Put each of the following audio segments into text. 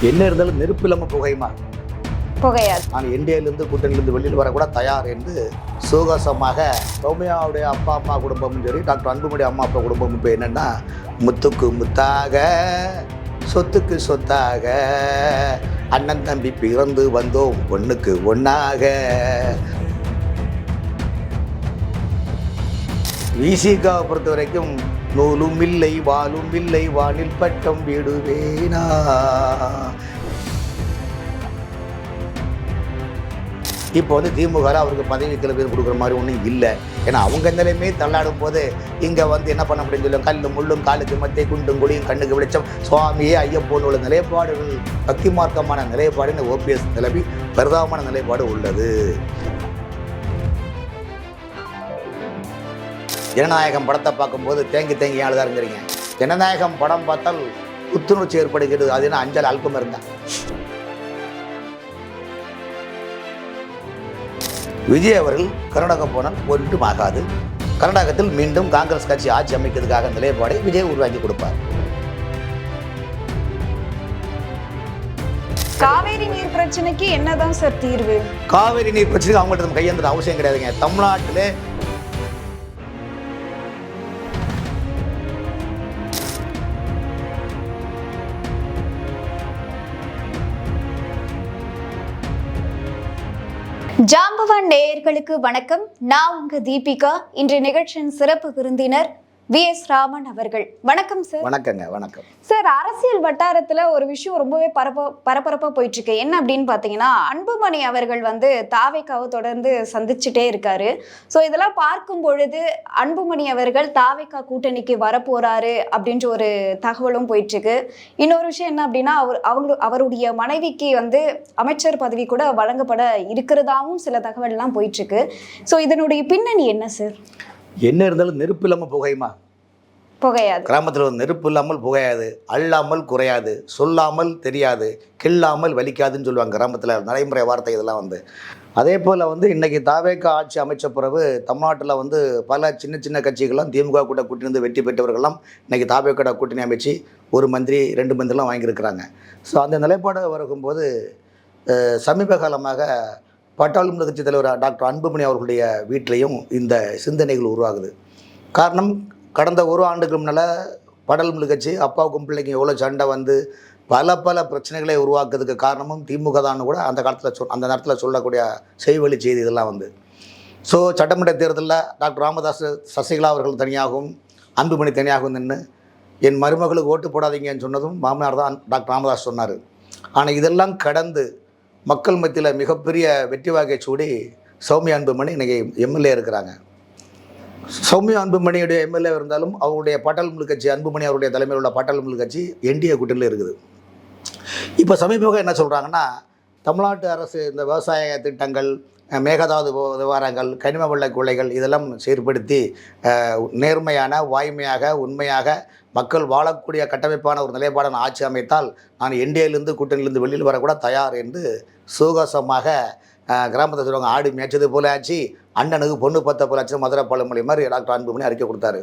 என்ன இருந்தாலும் நெருப்பு இல்லாமல் புகையுமா? புகையாது. நான் என்டிஏலேருந்து கூட்டணியிலேருந்து வெளியில் வரக்கூட தயார் என்று சுகசமாக சௌமியாவுடைய அப்பா அம்மா குடும்பமும் சரி, டாக்டர் அன்புமணி அம்மா அப்பா குடும்பமும் இப்போ என்னென்னா முத்துக்கு முத்தாக சொத்துக்கு சொத்தாக அண்ணன் தம்பி பிறந்து வந்தோம் ஒன்றுக்கு ஒன்றாக. விசிகாவை பொறுத்த வரைக்கும் நூலும் இல்லை வாலும் இல்லை வானில் பட்டம் விடுவேனா. இப்போ வந்து திமுக அவருக்கு பதவி பேர் கொடுக்குற மாதிரி ஒன்றும் இல்லை. ஏன்னா அவங்க நிலையுமே தள்ளாடும் போது இங்கே வந்து என்ன பண்ண முடியும்னு சொல்லுவோம். கல்லும் முள்ளும் காலுக்கு மத்திய குண்டும் குடியும் கண்ணுக்கு வெளிச்சம் சுவாமியே ஐயப்போன்னு உள்ள நிலைப்பாடுகள் பக்தி மார்க்கமான நிலைப்பாடு இந்த ஓபிஎஸ் நிலைமை பிரதாமான நிலைப்பாடு உள்ளது. ஜனநாயகம் படத்தை பார்க்கும்போது தேங்கி ஆளுதான் இருந்துறீங்க. ஜனநாயகம் படம் பார்த்தால் புத்துணர்ச்சி ஏற்படுகிறது. அது என்ன அஞ்சல் அல்பம் இருந்தான். விஜய் அவர்கள் கர்நாடகம் போனால் ஒன்றும் ஆகாது. கர்நாடகத்தில் மீண்டும் காங்கிரஸ் கட்சி ஆட்சி அமைக்கிறதுக்காக நிலைப்பாடை விஜய் உருவாக்கி கொடுப்பார். காவேரி நீர் பிரச்சனைக்கு என்னதான் சார் தீர்வு? காவேரி நீர் பிரச்சனைக்கு அவங்கள்ட்ட நம்ம கையெழுந்த அவசியம் கிடையாதுங்க. தமிழ்நாட்டிலே ஜாம்பவான் நேயர்களுக்கு வணக்கம். நான் உங்க தீபிகா. இன்றைய நிகழ்ச்சியின் சிறப்பு விருந்தினர் VS ராமன் அவர்கள். வணக்கம் சார். வணக்கங்க. வணக்கம் சார். அரசியல் வட்டாரத்துல ஒரு விஷயம் ரொம்பவே பரபரப்பா போயிட்டு இருக்கு. என்ன அப்படின்னு பாத்தீங்கன்னா, அன்புமணி அவர்கள் வந்து தாவேக்காவை தொடர்ந்து சந்திச்சுட்டே இருக்காரு. ஸோ இதெல்லாம் பார்க்கும் பொழுது அன்புமணி அவர்கள் தாவேக்கா கூட்டணிக்கு வரப்போறாரு அப்படின்ற ஒரு தகவலும் போயிட்டு இருக்கு. இன்னொரு விஷயம் என்ன அப்படின்னா, அவருடைய மனைவிக்கு வந்து அமைச்சர் பதவி கூட வழங்கப்பட இருக்கிறதாவும் சில தகவல்லாம் போயிட்டு இருக்கு. ஸோ இதனுடைய பின்னணி என்ன சார்? என்ன இருந்தாலும் நெருப்பு இல்லாமல் புகையுமா? புகையாது. கிராமத்தில் நெருப்பு இல்லாமல் புகையாது, அள்ளாமல் குறையாது, சொல்லாமல் தெரியாது, கில்லாமல் வலிக்காதுன்னு சொல்லுவாங்க கிராமத்தில் நடைமுறை வார்த்தை. இதெல்லாம் வந்து அதே போல் வந்து இன்றைக்கி தாவேக்கா ஆட்சி அமைச்ச பிறகு தமிழ்நாட்டில் வந்து பல சின்ன சின்ன கட்சிகள்லாம் திமுக கூட கூட்டணி வெற்றி பெற்றவர்கள்லாம் இன்றைக்கி தாவேக்கா கூட்டணி அமைச்சு ஒரு மந்திரி 2 மந்திரிலாம் வாங்கியிருக்கிறாங்க. ஸோ அந்த நிலைப்பாடு வரும்போது சமீப காலமாக பாட்டாளி கட்சி தலைவர் டாக்டர் அன்புமணி அவர்களுடைய வீட்டிலையும் இந்த சிந்தனைகள் உருவாகுது. காரணம், கடந்த ஒரு ஆண்டுக்கு முன்னால் பாட்டாளி கட்சி அப்பாவுக்கும் பிள்ளைக்கும் எவ்வளோ சண்டை வந்து பல பிரச்சனைகளை உருவாக்குறதுக்கு காரணமும் திமுக தான் கூட அந்த காலத்தில் அந்த நேரத்தில் சொல்லக்கூடிய செய்வழி செய்தி இதெல்லாம் வந்து. ஸோ சட்டமன்ற தேர்தலில் டாக்டர் ராமதாஸ் சசிகலா அவர்கள் தனியாகவும் அன்புமணி தனியாகவும் நின்று என் மருமகளுக்கு ஓட்டு போடாதீங்கன்னு சொன்னதும் மாமனார் தான் டாக்டர் ராமதாஸ் சொன்னார். ஆனால் இதெல்லாம் கடந்து மக்கள் மத்தியில் மிகப்பெரிய வெற்றி வாகை சூடி சௌமியா அன்புமணி இன்றைக்கி எம்எல்ஏ இருக்கிறாங்க. சௌமியா அன்புமணியுடைய எம்எல்ஏ இருந்தாலும் அவருடைய பாட்டாளி கட்சி அன்புமணி அவருடைய தலைமையில் உள்ள பாட்டாளி கட்சி என்டிஏ கூட்டணியில் இருக்குது. இப்போ சமீபமாக என்ன சொல்கிறாங்கன்னா, தமிழ்நாட்டு அரசு இந்த விவசாய திட்டங்கள், மேகதாது விவகாரங்கள், கனிம வள கொள்ளைகள் இதெல்லாம் சீர்படுத்தி நேர்மையான வாய்மையாக உண்மையாக மக்கள் வாழக்கூடிய கட்டமைப்பான ஒரு நிலைப்பாடான ஆட்சி அமைத்தால் நான் என்டிஏலேருந்து கூட்டணியிலேருந்து வெளியில் வரக்கூட தயார் என்று சுகசமாக கிராமத்தை சொல்லுவாங்க, ஆடு மேய்ச்சது போல ஆச்சு, அண்ணனுக்கு பொண்ணு பத்த போல ஆச்சு, மதுரை பழமொழி மாதிரி டாக்டர் அன்புமணி அறிக்கை கொடுத்தாரு.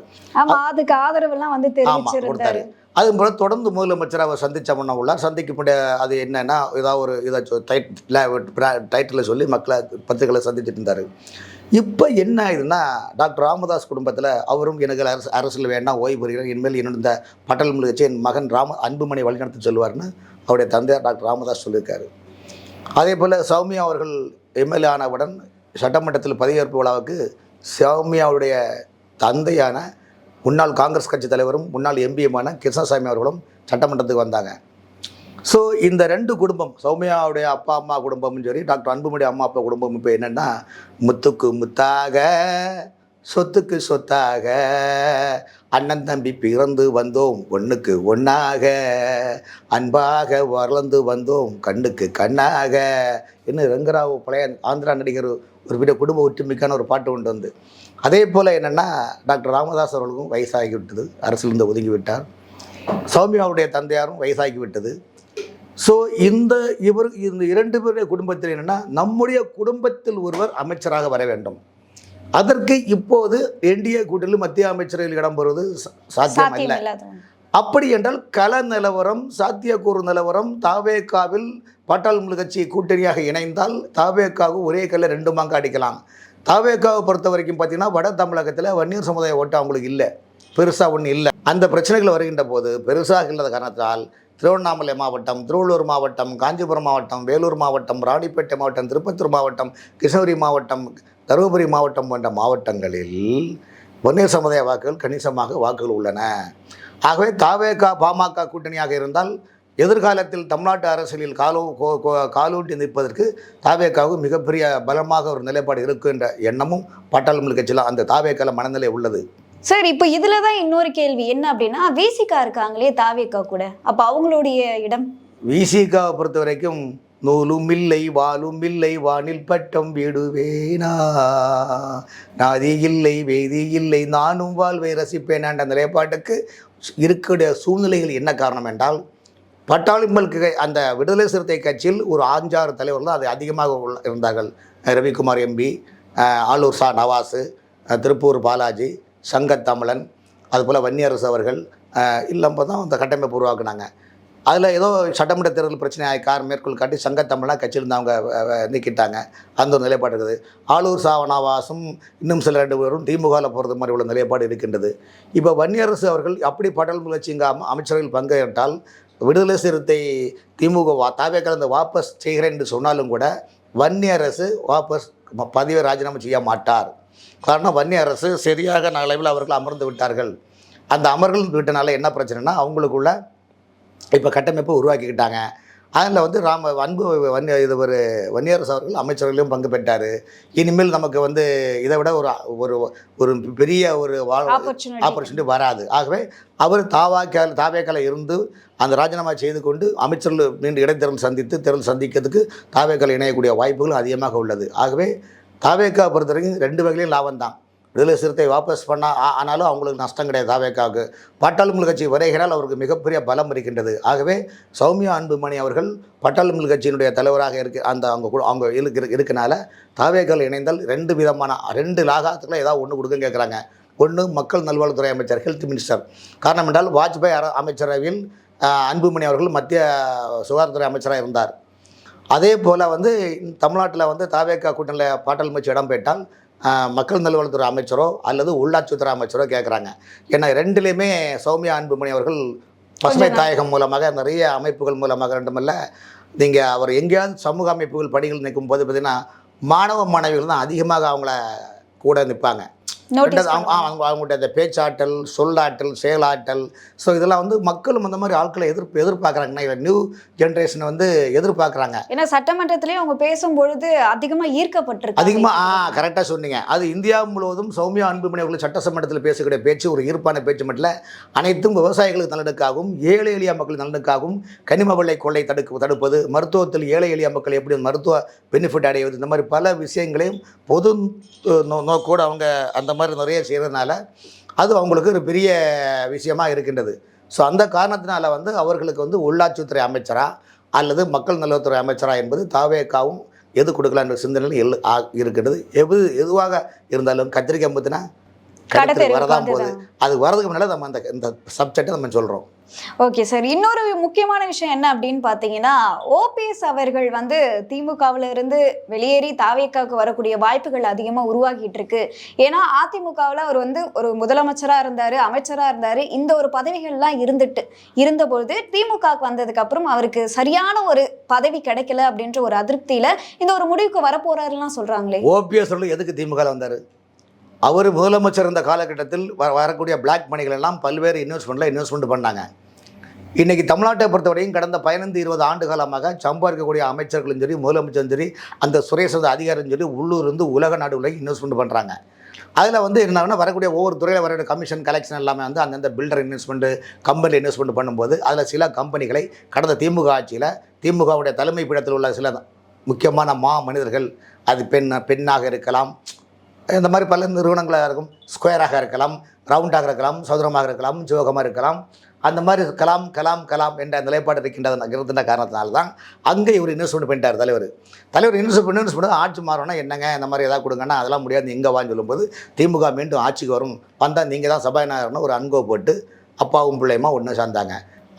அதுக்கு ஆதரவெல்லாம் வந்து கொடுத்தாரு. அது போல தொடர்ந்து முதலமைச்சர் அவர் சந்திச்ச உள்ளார். சந்திக்கப்பட்ட அது என்னன்னா, ஏதாவது ஒரு இதை டைட்டில் சொல்லி மக்களை பத்திரிகைகளை சந்திச்சுட்டு இருந்தார். இப்போ என்ன ஆகுதுன்னா, டாக்டர் ராமதாஸ் குடும்பத்தில் அவரும் எனக்கு அரசியல் வேண்டாம், ஓய்வு பெறுகிறேன், இனிமேல் என்னோட பாட்டாளி கட்சி என் மகன் அன்புமணி வழிநடத்தி சொல்லுவார்னு அவருடைய தந்தையார் டாக்டர் ராமதாஸ் சொல்லியிருக்காரு. அதே போல் சௌமியா அவர்கள் எம்எல்ஏ ஆனவுடன் சட்டமன்றத்தில் பதவியேற்பு விழாவுக்கு சௌமியாவுடைய தந்தையான முன்னாள் காங்கிரஸ் கட்சி தலைவரும் முன்னாள் எம்பியுமான கிருஷ்ணசாமி அவர்களும் சட்டமன்றத்துக்கு வந்தாங்க. ஸோ இந்த 2 குடும்பம், சௌமியாவுடைய அப்பா அம்மா குடும்பமும் சரி, டாக்டர் அன்புமணி அம்மா அப்பா குடும்பம் இப்போ என்னென்னா முத்துக்கு முத்தாக சொத்துக்கு சொத்தாக அண்ணன் தம்பி பிறந்து வந்தோம் ஒன்றுக்கு ஒன்றாக அன்பாக வளர்ந்து வந்தோம் கண்ணுக்கு கண்ணாக இன்னும் ரங்கராவ் பழைய ஆந்திரா நடிகர் ஒரு வீடியோ குடும்ப ஒற்றுமைக்கான ஒரு பாட்டு கொண்டு வந்து. அதே போல் என்னென்னா, டாக்டர் ராமதாஸ் அவர்களுக்கும் வயசாகி விட்டது, அரசிலிருந்து ஒதுங்கி விட்டார். சௌமியாவுடைய தந்தையாரும் வயசாகி விட்டது. ஸோ இந்த 2 பேருடைய குடும்பத்தில் என்னென்னா, நம்முடைய குடும்பத்தில் ஒருவர் அமைச்சராக வர வேண்டும். அதற்கு இப்போது என்டிஏ கூட்டணியில் மத்திய அமைச்சர்கள் இடம் பெறுவது சாத்தியம் இல்லை. அப்படி என்றால் கள நிலவரம், சாத்தியக்கூறு நிலவரம், தாவேகாவில் பாட்டாளி கட்சி கூட்டணியாக இணைந்தால் தாவேகாவுக்கு ஒரே கல்ல 2 மாங்காய் அடிக்கலாம். தாவேகாவை பொறுத்த வரைக்கும் பார்த்தீங்கன்னா வட தமிழகத்தில் வன்னியர் சமுதாய ஓட்டு அவங்களுக்கு இல்லை, பெருசாக ஒன்றும் இல்லை. அந்த பிரச்சனைகள் வருகின்ற போது பெருசாக இல்லாத காரணத்தால் திருவண்ணாமலை மாவட்டம், திருவள்ளூர் மாவட்டம், காஞ்சிபுரம் மாவட்டம், வேலூர் மாவட்டம், ராணிப்பேட்டை மாவட்டம், திருப்பத்தூர் மாவட்டம், கிருஷ்ணகிரி மாவட்டம், தருமபுரி மாவட்டம் போன்ற மாவட்டங்களில் வன்னியர் சமுதாய வாக்குகள் கணிசமாக வாக்குகள் உள்ளன. ஆகவே தாவேகா பாமக கூட்டணியாக இருந்தால் எதிர்காலத்தில் தமிழ்நாட்டு அரசியலில் காலூட்டி நிற்பதற்கு தாவேகாவுக்கு மிகப்பெரிய பலமாக ஒரு நிலைப்பாடு இருக்கு என்ற எண்ணமும் பாட்டாளி கட்சியில் அந்த தாவேகால மனநிலை உள்ளது. சார், இப்போ இதுல தான் இன்னொரு கேள்வி என்ன அப்படின்னா, விசிகா இருக்காங்களே தாவேகா கூட, அப்ப அவங்களுடைய இடம்? விசிகாவை பொறுத்த வரைக்கும் நூலும் இல்லை வாலும் இல்லை வானில் பட்டம் விடுவேனா, நாதி இல்லை வேதி இல்லை நானும் வாழ்வை ரசிப்பேனான்ற நிலைப்பாட்டுக்கு இருக்கிற சூழ்நிலைகள் என்ன காரணம் என்றால், பட்டாளிகளுக்கு அந்த விடுதலை சிறுத்தை கட்சியில் ஒரு 5-6 தலைவர்கள் அது அதிகமாக இருந்தார்கள். ரவிக்குமார் எம்பி, ஆலூர் சா நவாஸு, திருப்பூர் பாலாஜி, சங்கத்தமிழன், அதுபோல் வன்னியரசு அவர்கள் இல்லாமல் தான் அந்த கட்டமைப்பு உருவாக்குனாங்க. அதில் ஏதோ சட்டமன்ற தேர்தல் பிரச்சனை மேற்கொள் காட்டி சங்கத்தமிழாக கட்சியிலிருந்து அவங்க நீக்கிட்டாங்க. அந்த ஒரு நிலைப்பாடு இருக்குது. ஆலூர் சாவனாவாசும் இன்னும் சில 2 பேரும் திமுகவில் போகிறது மாதிரி உள்ள நிலைப்பாடு இருக்கின்றது. இப்போ வன்னியரசு அவர்கள் அப்படி பாட்டாளி கட்சி இங்கே அமைச்சர்கள் பங்கேற்றால் விடுதலை சிறுத்தை திமுக தாவேக்கால வாபஸ் செய்கிறேன் என்று சொன்னாலும் கூட வன்னியரசு வாபஸ் பதவியை ராஜினாமா செய்ய மாட்டார். காரணம், வன்னியரசு சரியாக அளவில் அவர்கள் அமர்ந்து விட்டார்கள். அந்த அமர்ந்து விட்டனால என்ன பிரச்சனைனா, அவங்களுக்குள்ள இப்போ கட்டமைப்பு உருவாக்கிக்கிட்டாங்க. அதில் வந்து இது ஒரு வன்னியரசு அவர்கள் அமைச்சர்களையும் பங்கு பெற்றார். இனிமேல் நமக்கு இதை விட ஒரு ஒரு பெரிய ஒரு ஆப்பர்ச்சுனிட்டி வராது. ஆகவே அவர் தாவேக்கால இருந்து அந்த ராஜினாமா செய்து கொண்டு அமைச்சர்கள் மீண்டும் இடைத்தேர்தல் தேர்தல் சந்திக்கிறதுக்கு தாவேக்கால இணையக்கூடிய வாய்ப்புகள் அதிகமாக உள்ளது. ஆகவே தாவேக்கா பொறுத்த வரைக்கும் 2 வகையிலையும் லாபம் தான். விடுதலை சிறுத்தை வாபஸ் ஆனாலும் அவங்களுக்கு நஷ்டம் கிடையாது. தாவேக்காவுக்கு பாட்டாளி கட்சி வருகிறால் அவருக்கு மிகப்பெரிய பலம் இருக்கின்றது. ஆகவே சௌமியா அன்புமணி அவர்கள் பாட்டாளி கட்சியினுடைய தலைவராக அவங்க இருக்கனால தாவேக்கால் இணைந்தால் 2 விதமான 2 லாகாத்துக்களை ஏதாவது ஒன்று கொடுக்குன்னு கேட்குறாங்க. ஒன்று மக்கள் நல்வாழ்வுத்துறை அமைச்சர், ஹெல்த் மினிஸ்டர். காரணம் என்றால் வாஜ்பாய் அமைச்சரவையில் அன்புமணி அவர்கள் மத்திய சுகாதாரத்துறை அமைச்சராக இருந்தார். அதே போல் தமிழ்நாட்டில் தாவேக்கா கூட்டணியில் பாட்டாளி கட்சி இடம் பெற்றால் மக்கள் நல்வாழ்வுத்துறை அமைச்சரோ அல்லது உள்ளாட்சித்துறை அமைச்சரோ கேட்குறாங்க. ஏன்னா 2லேயுமே சௌமியா அன்புமணி அவர்கள் பசுமை தாயகம் மூலமாக நிறைய அமைப்புகள் மூலமாக ரெண்டுமல்ல, நீங்கள் அவர் எங்கேயாவது சமூக அமைப்புகள் பணிகள் நிற்கும் போது பார்த்திங்கன்னா மாணவ மாணவிகள் தான் அதிகமாக அவங்கள கூட நிற்பாங்க. அவங்கள்ட்ட அந்த பேச்சாற்றல், சொல்லாற்றல், செயலாற்றல், ஸோ இதெல்லாம் மக்களும் அந்த மாதிரி ஆட்களை எதிர்பார்க்குறாங்க. நியூ ஜென்ரேஷனை எதிர்பார்க்குறாங்க. ஏன்னா சட்டமன்றத்திலேயே அவங்க பேசும்பொழுது அதிகமாக ஈர்க்கப்பட்டிருக்கு. கரெக்டாக சொன்னீங்க. அது இந்தியா முழுவதும் சௌமியா அன்புமணி அவர்கள் சட்டசமன்றத்தில் பேசக்கூடிய பேச்சு ஒரு ஈர்ப்பான பேச்சு மட்டும் இல்லை, அனைத்தும் விவசாயிகளுக்கு நலனுக்காகவும் ஏழை எளிய மக்கள் நலனுக்காகவும் கனிம வளை கொள்ளை தடுப்பது, மருத்துவத்தில் ஏழை எளிய மக்கள் எப்படி மருத்துவ பெனிஃபிட் அடைவது, இந்த மாதிரி பல விஷயங்களையும் பொது நோக்கோடு அவங்க அந்த மாதிரி நிறைய செய்கிறதுனால அது அவங்களுக்கு ஒரு பெரிய விஷயமாக இருக்கின்றது. ஸோ அந்த காரணத்தினால அவர்களுக்கு உள்ளாட்சித்துறை அமைச்சரா அல்லது மக்கள் நலத்துறை அமைச்சரா என்பது தாவேக்காவும் எது கொடுக்கலாம் என்ற சிந்தனையில் இருக்கின்றது. எதுவாக இருந்தாலும் கத்திரிக்காய் முத்தினா வரதான் போகுது. அது வரதுக்கு முன்னால் நம்ம இந்த சப்ஜெக்டை நம்ம சொல்கிறோம். ஓகே சார், இன்னொரு முக்கியமான விஷயம் என்ன அப்படின்னு பார்த்தீங்கன்னா, ஓபிஎஸ் அவர்கள் திமுகவில் இருந்து வெளியேறி தாவேக்காவுக்கு வரக்கூடிய வாய்ப்புகள் அதிகமாக உருவாகிட்டு இருக்கு. ஏன்னா அதிமுகவில் அவர் ஒரு முதலமைச்சராக இருந்தார், அமைச்சராக இருந்தார், இந்த ஒரு பதவிகள்லாம் இருந்தபோது திமுகவுக்கு வந்ததுக்கு அப்புறம் அவருக்கு சரியான ஒரு பதவி கிடைக்கல அப்படின்ற ஒரு அதிருப்தியில் இந்த ஒரு முடிவுக்கு வரப்போறாருலாம் சொல்றாங்களே. ஓபிஎஸ் எதுக்கு திமுக வந்தார்? அவர் முதலமைச்சர் இருந்த காலகட்டத்தில் வரக்கூடிய பிளாக் மணிகள் எல்லாம் பல்வேறு இன்வெஸ்ட்மெண்ட் பண்ணாங்க. இன்றைக்கி தமிழ்நாட்டை பொறுத்தவரையும் கடந்த 15-20 ஆண்டு காலமாக சம்பாதிக்கக்கூடிய அமைச்சர்களும் சரி, முதலமைச்சரும் சரி, அந்த சுரேஷ் அதிகாரியும் சரி, உள்ளூர்லேருந்து உலக நாடுகளில் இன்வெஸ்ட்மெண்ட் பண்ணுறாங்க. அதில் என்னன்னா வரக்கூடிய ஒவ்வொரு துறையில் வரக்கூடிய கமிஷன் கலெக்ஷன் எல்லாமே அந்தந்த பில்டர் இன்வெஸ்ட்மெண்ட்டு, கம்பெனி இன்வெஸ்ட்மெண்ட் பண்ணும்போது அதில் சில கம்பெனிகளை கடந்த திமுக ஆட்சியில் திமுகவுடைய தலைமை பீடத்தில் உள்ள சில முக்கியமான மனிதர்கள், அது பெண்ணாக இருக்கலாம், இந்த மாதிரி பல நிறுவனங்களாக இருக்கும், ஸ்கொயராக இருக்கலாம், ரவுண்டாக இருக்கலாம், சதுரமாக இருக்கலாம், ஜோகமாக இருக்கலாம், அந்த மாதிரி கலாம் என்ற நிலைப்பாடு இருக்கின்ற காரணத்தினால தான் அங்கே இவர் இன்வெஸ்ட்மெண்ட் பண்ணிட்டார். தலைவர் இன்வெஸ்ட்மெண்ட் பண்ணி ஆட்சி மாறணும்னா என்னங்க இந்த மாதிரி எதாவது கொடுங்கன்னா அதெல்லாம் முடியாது, எங்கே வான்னு சொல்லும்போது திமுக மீண்டும் ஆட்சிக்கு வந்தால் நீங்கள் தான் சபாநாயகர்னு ஒரு அன்கோ போட்டு அப்பாவும் பிள்ளையுமா ஒன்று சேர்ந்தாங்க,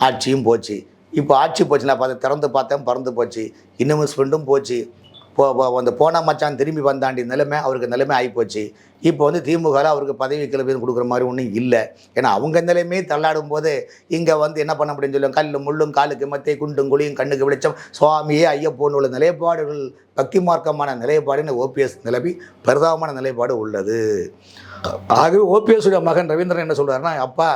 ஆட்சியும் போச்சு. இப்போ ஆட்சி போச்சுன்னா பார்த்து திறந்து பார்த்தேன் பறந்து போச்சு, இன்வெஸ்ட்மெண்ட்டும் போச்சு. அந்த போனா மச்சான் திரும்பி வந்தாண்டி நிலைமை அவருக்கு நிலைமை ஆகிப்போச்சு. இப்போ வந்து திமுகவில் அவருக்கு பதவி கிளம்பி கொடுக்குற மாதிரி ஒன்றும் இல்லை. ஏன்னா அவங்க நிலைமையே தள்ளாடும் போது இங்கே வந்து என்ன பண்ண முடியும்னு சொல்லுவாங்க, கல்லும் முள்ளும் காலுக்கு மத்தை குண்டும் குழியும் கண்ணுக்கு வெளிச்சம் சுவாமியே ஐயப்போன்னு உள்ள நிலைப்பாடுகள் பக்தி மார்க்கமான நிலைப்பாடுன்னு ஓபிஎஸ் நிலைமை பிரதானமான நிலைப்பாடு உள்ளது. ஆகவே ஓபிஎஸ்ஸுடைய மகன் ரவீந்திரன் என்ன சொல்கிறாருன்னா, அப்பா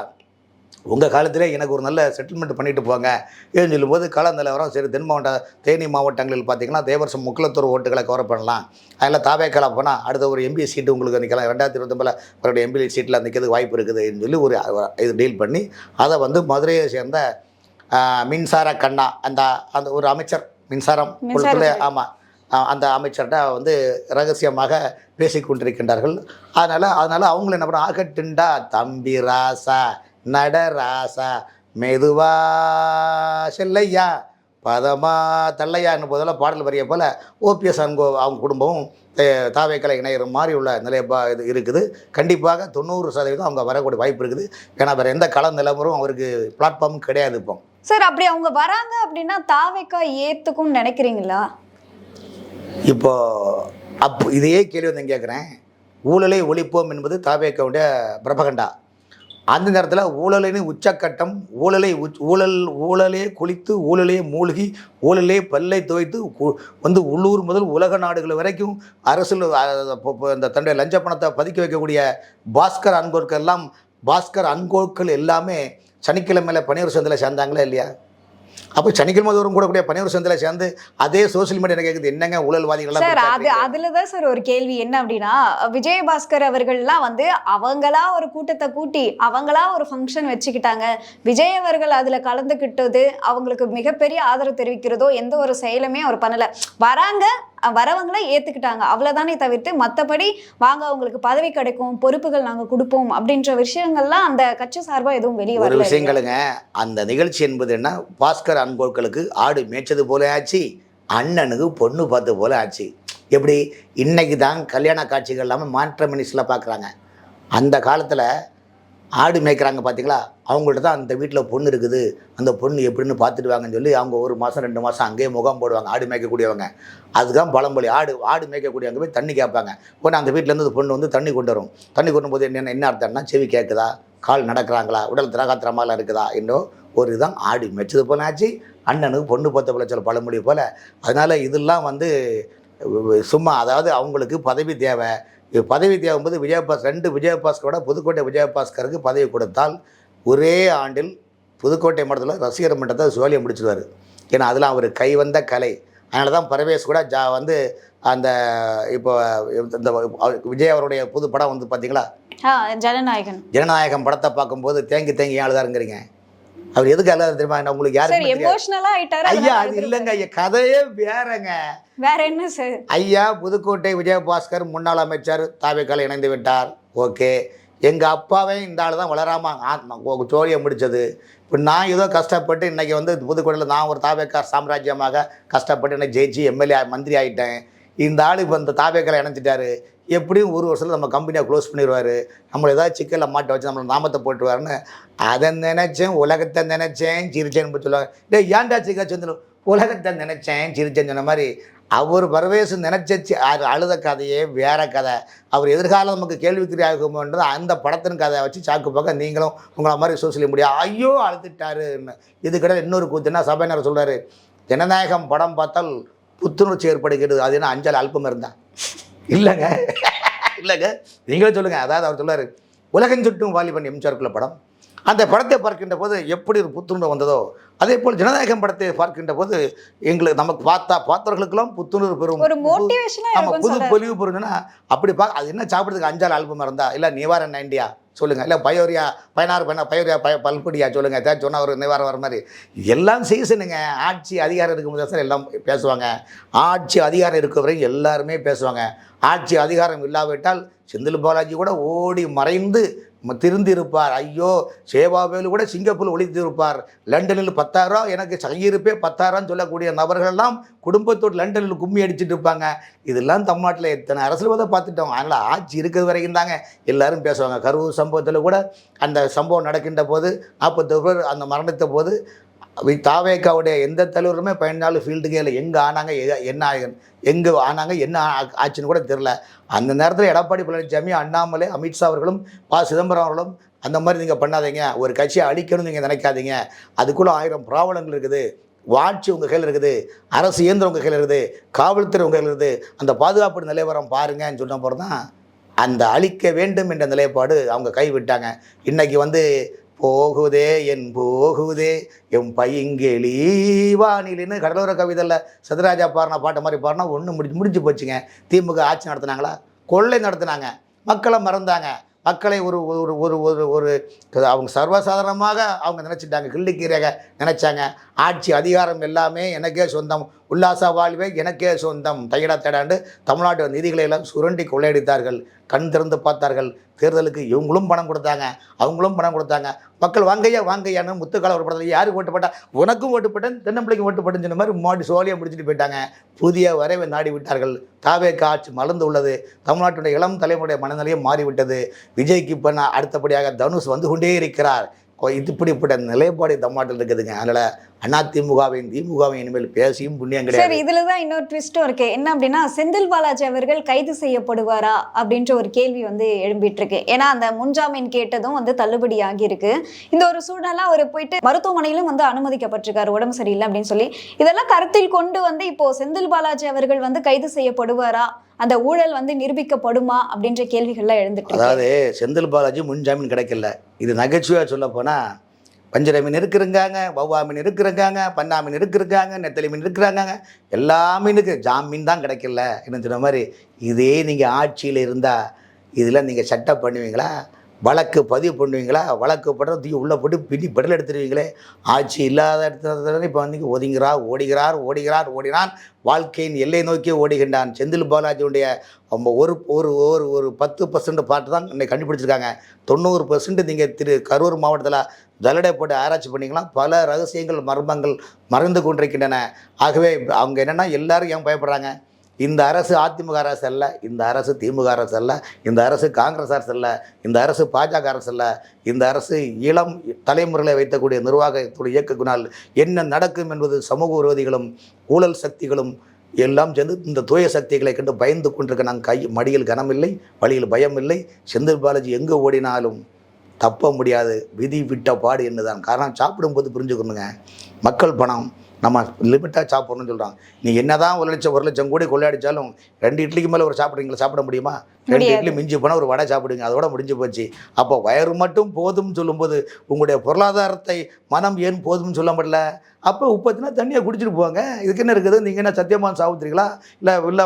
உங்கள் காலத்திலே எனக்கு ஒரு நல்ல செட்டில்மெண்ட் பண்ணிட்டு போங்க ஏன்னு சொல்லும்போது கள நிலவரம் சரி தென் மாவட்ட தேனி மாவட்டங்களில் பார்த்தீங்கன்னா தேவரசம் முக்குளத்தூர் ஓட்டுகளை கவர் பண்ணலாம், அதில் தாவேக்கால போனால் அடுத்த ஒரு எம்பி சீட்டு உங்களுக்கு நிற்கலாம், 2029 அவருடைய எம்பி சீட்டில் நிற்கிறதுக்கு வாய்ப்பு இருக்குதுன்னு சொல்லி ஒரு இது டீல் பண்ணி அதை வந்து மதுரையை சேர்ந்த மின்சார கண்ணா அந்த அந்த ஒரு அமைச்சர் மின்சாரம் ஆமாம் அந்த அமைச்சர்கிட்ட வந்து ரகசியமாக பேசிக்கொண்டிருக்கின்றார்கள். அதனால் அவங்கள என்ன பண்ண ஆகட்டுண்டா தம்பி ராசா நடராசா மெதுவா செல்லையா பதமா தள்ளையான்னு போதெல்லாம் பாடல் வரிய போல் ஓபிஎஸ் அவங்க குடும்பமும் தாவேக்கலை இணையிற மாதிரி உள்ள இது இருக்குது. கண்டிப்பாக 90% அவங்க வரக்கூடிய வாய்ப்பு இருக்குது. ஏன்னா வேறு எந்த கள நிலவரும் அவருக்கு பிளாட்ஃபார்மும் கிடையாது. இப்போ சார் அப்படி அவங்க வராங்க அப்படின்னா தாவேக்கா ஏற்றுக்கும் நினைக்கிறீங்களா? இப்போ இதையே கேள்வி வந்து கேட்குறேன். ஊழலை ஒழிப்போம் என்பது தாவேக்காவுடைய பிரபகண்டா. அந்த நேரத்தில் ஊழலின் உச்சக்கட்டம் ஊழலே குளித்து ஊழலே மூழ்கி ஊழலே பல்லை துவைத்து வந்து உள்ளூர் முதல் உலக நாடுகள் வரைக்கும் அரசில் இந்த தன்னுடைய லஞ்ச பணத்தை பதுக்கி வைக்கக்கூடிய பாஸ்கர் அன்கோக்கள் எல்லாமே சனிக்கிழமையில் பன்னீர் சந்தில் சேர்ந்தாங்களா இல்லையா? அப்போ சனிக்கிழமை தோறும் கூடக்கூடிய பன்னீர் சந்தில் சேர்ந்து அதே சோசியல் மீடியா கேட்குது என்னங்க ஊழல்வாதிகள் சார். அதுல தான் சார் ஒரு கேள்வி என்ன அப்படின்னா, விஜயபாஸ்கர் அவர்கள்லாம் வந்து அவங்களா ஒரு கூட்டத்தை கூட்டி அவங்களா ஒரு ஃபங்க்ஷன் வச்சுக்கிட்டாங்க. விஜய் அவர்கள் அதுல கலந்துக்கிட்டது அவங்களுக்கு மிகப்பெரிய ஆதரவு தெரிவிக்கிறதோ எந்த ஒரு செயலுமே அவர் பண்ணல. வரவங்களை ஏத்துக்கிட்டாங்க அவ்வளவுதானே தவிர்த்து மற்றபடி வாங்க அவங்களுக்கு பதவி கிடைக்கும் பொறுப்புகள் நாங்க கொடுப்போம் அப்படின்ற விஷயங்கள்லாம் அந்த கட்சி சார்பா எதுவும் வெளியே வர விஷயங்களுங்க. அந்த நிகழ்ச்சி என்பது என்ன, பாஸ்கர் அன்போர்களுக்கு ஆடு மேய்ச்சது போல ஆச்சு, அண்ணனுக்கு பொண்ணு பார்த்து போல ஆச்சு. எப்படி இன்னைக்கு தான் கல்யாண காட்சிகள் இல்லாமல் மாற்ற மினிஸ்டில் பார்க்குறாங்க. அந்த காலத்தில் ஆடு மேய்க்கிறாங்க பார்த்தீங்களா, அவங்கள்ட்ட தான் அந்த வீட்டில் பொண்ணு இருக்குது, அந்த பொண்ணு எப்படின்னு பார்த்துட்டு வாங்கன்னு சொல்லி அவங்க 1 மாதம் 2 மாதம் அங்கேயே முகாம் போடுவாங்க. ஆடு மேய்க்கக்கூடியவங்க அதுதான் பழமொழி. ஆடு மேய்க்கக்கூடியவங்க போய் தண்ணி கேட்பாங்க. உடனே அந்த வீட்டிலேருந்து பொண்ணு வந்து தண்ணி கொண்டு வரும். தண்ணி கொண்டு போது என்ன அர்த்தம்னா, செவி கேட்குதா, கால் நடக்கிறாங்களா, உடல் திராகாத்திரமாலாம் இருக்குதா என்னோ ஒரு இதுதான் ஆடு மேய்ச்சது போல ஆச்சு, அண்ணனுக்கு பொண்ணு பார்த்த போல சொல்ல பழமொழி போல். அதனால் இதெல்லாம் வந்து சும்மா, அதாவது அவங்களுக்கு பதவி தேவை. பதவி தேவைம்போது விஜயபாஸ்கரோட புதுக்கோட்டை விஜயபாஸ்கருக்கு பதவி கொடுத்தால் ஒரே ஆண்டில் புதுக்கோட்டை மாவட்டத்தில் ரசிகர் மன்றத்தை சோழியை முடிச்சிடுவார். ஏன்னா அதெல்லாம் அவர் கைவந்த கலை. அதனால தான் பரவேஷ் கூட வந்து அந்த இப்போ இந்த விஜய் அவருடைய புது படம் வந்து பார்த்தீங்களா, ஜனநாயகம் படத்தை பார்க்கும்போது தேங்கி அழுதாருங்கிறீங்க. அவர் எதுக்கு அழுதாரு தெரியுமா? உங்களுக்கு யாரு ஐயா அது இல்லைங்க ஐயா, கதையே வேறங்க. வேற என்ன சார்? ஐயா புதுக்கோட்டை விஜயபாஸ்கர் முன்னாள் அமைச்சர் தாவேக்கால இணைந்து விட்டார். ஓகே, எங்கள் அப்பாவே இந்த ஆள் தான் வளராமல் சோழியை முடித்தது. இப்போ நான் ஏதோ கஷ்டப்பட்டு இன்றைக்கி வந்து புதுக்கோட்டையில் நான் ஒரு தாவேக்கா சாம்ராஜ்யமாக கஷ்டப்பட்டு இன்னைக்கு ஜெயிச்சு எம்எல்ஏ மந்திரி ஆகிட்டேன். இந்த ஆள் இப்போ இந்த தாவேக்கால இணைஞ்சிட்டாரு. எப்படியும் 1 வருஷத்தில் நம்ம கம்பெனியை க்ளோஸ் பண்ணிடுவார், நம்மளை ஏதாவது சிக்கலில் மாட்ட வச்சு நம்மளை நாமத்தை போட்டுருவாருன்னு அதை நினச்சேன், உலகத்தை நினச்சேன் சிரிச்சேன்னு சொல்லுவாங்க. டே ஏன்டா சிக்காச்சு வந்து உலகத்தை நினச்சேன் சிரிச்சேன்னு சொன்ன மாதிரி அவர் பரவேசு நினச்சி அழுத கதையே வேற கதை. அவர் எதிர்காலம் நமக்கு கேள்விக்குறி ஆகும்ன்றது அந்த படத்தின் கதையை வச்சு சாக்கு பார்க்க நீங்களும் உங்களை மாதிரி சோசியல் மீடியா ஐயோ அழுதுட்டாருன்னு. இது கிடையாது. இன்னொரு கூத்துன்னா சபையினர் சொல்கிறாரு, ஜனநாயகம் படம் பார்த்தால் புத்துணர்ச்சி ஏற்படுகிறது. அது என்ன அஞ்சல் அல்பம் இருந்தா இல்லைங்க நீங்களே சொல்லுங்கள். அதாவது அவர் சொல்லுவார், உலகம் சுட்டும் வாலிபன் எம்ஜிஆருக்குள்ள படம், அந்த படத்தை பார்க்கின்ற போது எப்படி ஒரு புத்துணர்வு வந்ததோ அதே போல் ஜனநாயகம் படத்தை பார்க்கின்ற போது எங்களுக்கு நமக்கு பார்த்தவர்களுக்கெல்லாம் புத்துணர்வு பெறும், நம்ம புது பொலிவு பெறும்னா அப்படி அது என்ன சாப்பிட்றதுக்கு அஞ்சால் ஆல்பம் இருந்தா இல்லை நிவாரண இண்டியா சொல்லுங்கள், இல்லை பயோரியா பல்பொடியா சொல்லுங்கள், ஏதாச்சும் சொன்னால் ஒரு நிவாரணம் வர மாதிரி எல்லாம் சீசனுங்க. ஆட்சி அதிகாரம் இருக்கும்போது சார் எல்லாம் பேசுவாங்க, ஆட்சி அதிகாரம் இருக்க வரைக்கும் எல்லாருமே பேசுவாங்க. ஆட்சி அதிகாரம் இல்லாவிட்டால் செந்தில் பாலாஜி கூட ஓடி மறைந்து திருந்திருப்பார். ஐயோ, சேவாவேலு கூட சிங்கப்பூர் ஒழித்திருப்பார். லண்டனில் 10,000 எனக்கு கையிருப்பே 10,000 சொல்லக்கூடிய நபர்கள்லாம் குடும்பத்தோடு லண்டனில் கும்மி அடிச்சுட்டு இருப்பாங்க. இதெல்லாம் தமிழ்நாட்டில் எத்தனை அரசியல்வாதை பார்த்துட்டோம். அதனால் ஆட்சி இருக்கிறது வரைக்கும் தாங்க எல்லாரும் பேசுவாங்க. கரூர் சம்பவத்தில் கூட அந்த சம்பவம் நடக்கின்ற போது 40 பேர் அந்த மரணத்த போது தாவேக்காவுடைய எந்த தலைவருமே 14 ஃபீல்டுக்கே இல்லை. எங்கே ஆனாங்க, எங்கே ஆனாங்க, என்ன ஆச்சுன்னு கூட தெரில. அந்த நேரத்தில் எடப்பாடி பழனிசாமி, அண்ணாமலை, அமித்ஷா அவர்களும் சிதம்பரம் அவர்களும் அந்த மாதிரி நீங்கள் பண்ணாதீங்க, ஒரு கட்சியை அழிக்கணும்னு நீங்கள் நினைக்காதீங்க, அதுக்குள்ளே 1000 பிராவலங்கள் இருக்குது, ஆட்சி உங்கள் கையில் இருக்குது, அரசு இயந்திரம் உங்கள் கையில் இருக்குது, காவல்துறை உங்கள் கையில் இருக்குது, அந்த பாதுகாப்பு நிலைவரம் பாருங்கன்னு சொன்ன போது தான் அந்த அழிக்க வேண்டும் என்ற நிலைப்பாடு அவங்க கைவிட்டாங்க. இன்றைக்கி போகுதே என் போகுதே என் பையங்கெளி வானிலின்னு கடலோர கவிதையில் சத்யராஜா பாடின பாட்டை மாதிரி பாடினா ஒன்று முடிஞ்சு போச்சுங்க. திமுக ஆட்சி நடத்தினாங்களா? கொள்ளை நடத்தினாங்க, மக்களை மறந்தாங்க. மக்களை ஒரு ஒரு ஒரு ஒரு ஒரு அவங்க சர்வசாதாரணமாக அவங்க நினச்சிட்டாங்க, கிள்ளிக்கீரையாக நினச்சாங்க. ஆட்சி அதிகாரம் எல்லாமே எனக்கே சொந்தம், உல்லாச வாழ்வே எனக்கே சொந்தம், தையடா தேடாண்டு தமிழ்நாட்டு நிதிகளை எல்லாம் சுரண்டி கொள்ளையடித்தார்கள். கண் திறந்து பார்த்தார்கள். தேர்தலுக்கு இவங்களும் பணம் கொடுத்தாங்க, அவங்களும் பணம் கொடுத்தாங்க. மக்கள் வாங்கையான்னு முத்துக்கால ஒரு படத்தில் யாருக்கு ஓட்டு போட்டா, உனக்கும் ஓட்டு போட்டேன், தென்னம்பிள்ளைக்கும் ஓட்டு போட்டேன்னு சொன்ன மாதிரி மாடி சோழியாக முடிச்சுட்டு போயிட்டாங்க. புதிய வரைவை நாடி விட்டார்கள். தாவேக ஆட்சி மலர்ந்து உள்ளது. தமிழ்நாட்டுடைய இளம் தலைமுறைய மனநிலையும் மாறிவிட்டது. விஜய்க்கு இப்போ அடுத்தபடியாக தனுஷ் வந்து கொண்டே இருக்கிறார். இப்படிப்பட்ட நிலைப்பாடு தமிழ்நாட்டில் இருக்குதுங்க. அதனால் அதிமுகவையும் திமுகவையும் இனிமேல் பேசியும் புண்ணியம் கிடையாது. சரி, இதுல தான் இன்னொரு ட்விஸ்டும் இருக்கு. என்ன அப்படின்னா, செந்தில் பாலாஜி அவர்கள் கைது செய்யப்படுவாரா அப்படின்ற ஒரு கேள்வி எழும்பிட்டு இருக்கு. ஏன்னா அந்த முன்ஜாமீன் கேட்டதும் தள்ளுபடி ஆகியிருக்கு. இந்த ஒரு சூழ்நிலை அவர் போயிட்டு மருத்துவமனையிலும் அனுமதிக்கப்பட்டிருக்காரு, உடம்பு சரியில்லை அப்படின்னு சொல்லி. இதெல்லாம் கருத்தில் கொண்டு இப்போ செந்தில் பாலாஜி அவர்கள் கைது செய்யப்படுவாரா, அந்த ஊழல் நிரூபிக்கப்படுமா அப்படின்ற கேள்விகள்லாம் எழுந்துட்டு. அதாவது செந்தில் பாலாஜி முன்ஜாமீன் கிடைக்கல. இது நகைச்சுவையாக சொல்ல போனால் பஞ்சர மீன் இருக்குறாங்க, வவ்வா மீன் இருக்குறாங்க, பன்னா மீன் இருக்குறாங்க, நெத்தலி மீன் இருக்கிறாங்க, எல்லா மீனுக்கு ஜாமீன் தான் கிடைக்கல என்ன சொன்ன மாதிரி. இதே நீங்கள் ஆட்சியில் இருந்தால் இதில் நீங்கள் சட்டம் பண்ணுவீங்களா? வழக்கு பதிவு பண்ணுவீங்களா? வழக்கு படுற தூக்கி உள்ளே போட்டு பிடி பெடல் எடுத்துருவீங்களே. ஆட்சி இல்லாத இடத்துல இப்போ ஓடினான். வாழ்க்கையின் எல்லை நோக்கி ஓடுகின்றான். செந்தில் பாலாஜியுடைய ஒரு ஒரு ஒரு 10% பாட்டு தான் இன்னைக்கு கண்டுபிடிச்சிருக்காங்க. 90% நீங்கள் கரூர் மாவட்டத்தில் ஜல்லடை போட்டு ஆராய்ச்சி பண்ணிங்கன்னா பல ரகசியங்கள் மர்மங்கள் மறைந்து கொண்டிருக்கின்றன. ஆகவே அவங்க என்னென்னா எல்லாரும் ஏன் பயப்படுறாங்க? இந்த அரசு அதிமுக அரசு அல்ல, இந்த அரசு திமுக அரசு அல்ல, இந்த அரசு காங்கிரஸ் அரசு அல்ல, இந்த அரசு பாஜக அரசு அல்ல, இந்த அரசு இளம் தலைமுறைகளை வைத்தக்கூடிய நிர்வாகத்துடைய இயக்கத்தினால் என்ன நடக்கும் என்பது சமூக விரோதிகளும் ஊழல் சக்திகளும் எல்லாம் சேர்ந்து இந்த தூய சக்திகளை கண்டு பயந்து கொண்டிருக்க. நாங்கள் மடியில் கனமில்லை, வழியில் பயம் இல்லை. செந்தில் பாலாஜி எங்கே ஓடினாலும் தப்ப முடியாது. விதி விட்ட பாடு என்னதான். காரணம் சாப்பிடும்போது புரிஞ்சுக்கணுங்க, மக்கள் பணம் நம்ம லிமிட்டாக சாப்பிட்ணுன்னு சொல்கிறாங்க. நீ என்ன தான் 1 லட்சம் கோடி கொள்ளையடிச்சாலும் 2 இட்லிக்கு மேலே சாப்பிட முடியுமா? 2 இட்லி மிஞ்சி போனால் ஒரு வடை சாப்பிடுங்க, அதோட முடிஞ்சு போச்சு. அப்போ வயறு மட்டும் போதும்னு சொல்லும்போது உங்களுடைய பொருளாதாரத்தை மனம் ஏன் போதும்னு சொல்ல முடியல? அப்போ உப்பத்தினா தண்ணியை குடிச்சிட்டு போவாங்க. இதுக்கு என்ன இருக்குது? நீங்கள் என்ன சத்தியமான சாவுத்திரிங்களா? இல்லை